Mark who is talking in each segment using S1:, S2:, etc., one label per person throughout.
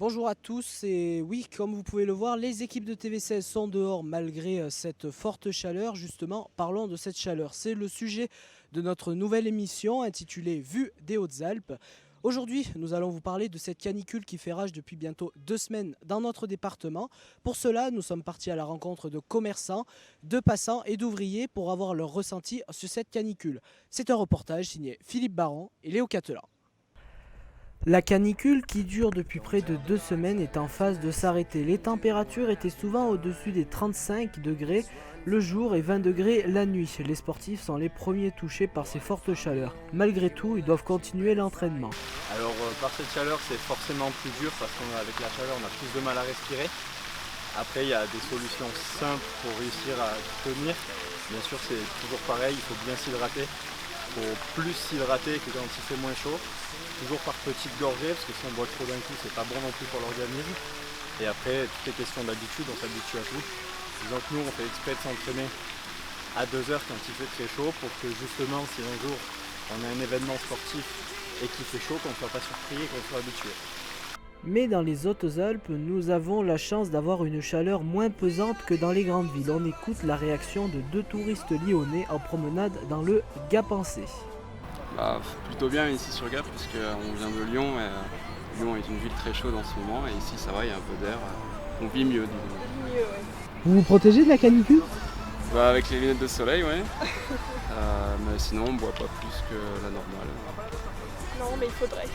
S1: Bonjour à tous et oui, comme vous pouvez le voir, les équipes de TV16 sont dehors malgré cette forte chaleur. Justement, parlons de cette chaleur. C'est le sujet de notre nouvelle émission intitulée Vue des Hautes-Alpes. Aujourd'hui, nous allons vous parler de cette canicule qui fait rage depuis bientôt 2 semaines dans notre département. Pour cela, nous sommes partis à la rencontre de commerçants, de passants et d'ouvriers pour avoir leur ressenti sur cette canicule. C'est un reportage signé Philippe Baron et Léo Catelin. La canicule qui dure depuis près de 2 semaines est en phase de s'arrêter. Les températures étaient souvent au-dessus des 35 degrés le jour et 20 degrés la nuit. Les sportifs sont les premiers touchés par ces fortes chaleurs. Malgré tout, ils doivent continuer l'entraînement.
S2: Alors par cette chaleur, c'est forcément plus dur parce qu'avec la chaleur, on a plus de mal à respirer. Après, il y a des solutions simples pour réussir à tenir. Bien sûr, c'est toujours pareil, il faut bien s'hydrater. Il faut plus s'hydrater que quand il fait moins chaud. Toujours par petites gorgées, parce que si on boit trop d'un coup, c'est pas bon non plus pour l'organisme. Et après, toutes les questions d'habitude, on s'habitue à tout. Disons que nous, on fait exprès de s'entraîner à 2 heures quand il fait très chaud, pour que justement, si un jour on a un événement sportif et qu'il fait chaud, qu'on ne soit pas surpris et qu'on soit habitué.
S1: Mais dans les Hautes-Alpes, nous avons la chance d'avoir une chaleur moins pesante que dans les grandes villes. On écoute la réaction de 2 touristes lyonnais en promenade dans le Gap-en-C.
S3: Plutôt bien ici sur Gap parce qu'on vient de Lyon et Lyon est une ville très chaude en ce moment et ici ça va, il y a un peu d'air, on vit mieux.
S1: Vous vous protégez de la canicule ?
S3: Avec les lunettes de soleil, ouais. Mais sinon on ne boit pas plus que la normale.
S4: Non mais il faudrait.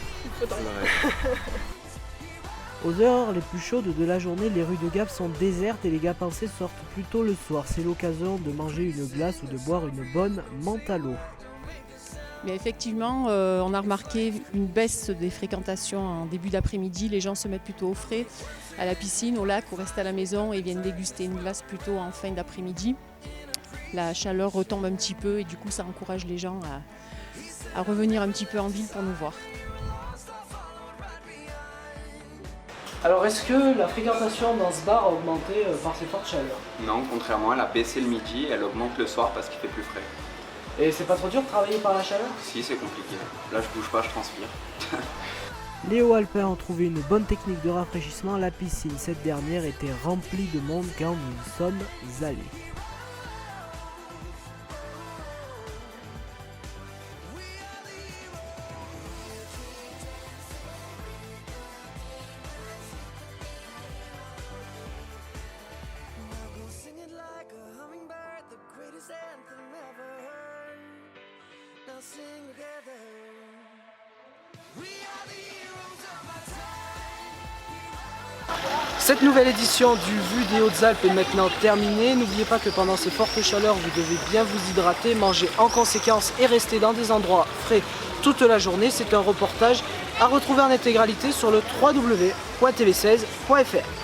S1: Aux heures les plus chaudes de la journée, les rues de Gap sont désertes et les Gap-en-C sortent plutôt le soir. C'est l'occasion de manger une glace ou de boire une bonne menthe à l'eau.
S4: Mais effectivement, on a remarqué une baisse des fréquentations en début d'après-midi. Les gens se mettent plutôt au frais, à la piscine, au lac, ou restent à la maison et viennent déguster une glace plutôt en fin d'après-midi. La chaleur retombe un petit peu et du coup ça encourage les gens à revenir un petit peu en ville pour nous voir.
S1: Alors est-ce que la fréquentation dans ce bar a augmenté par ces fortes chaleurs ?
S5: Non, contrairement, elle a baissé le midi et elle augmente le soir parce qu'il fait plus frais.
S1: Et c'est pas trop dur de travailler par la chaleur ?
S5: Si, c'est compliqué. Là, je bouge pas, je transpire.
S1: Les Hauts-Alpins ont trouvé une bonne technique de rafraîchissement, la piscine. Cette dernière était remplie de monde quand nous y sommes allés. Cette nouvelle édition du Vue des Hautes-Alpes est maintenant terminée. N'oubliez pas que pendant ces fortes chaleurs, vous devez bien vous hydrater, manger en conséquence et rester dans des endroits frais toute la journée. C'est un reportage à retrouver en intégralité sur le www.tv16.fr.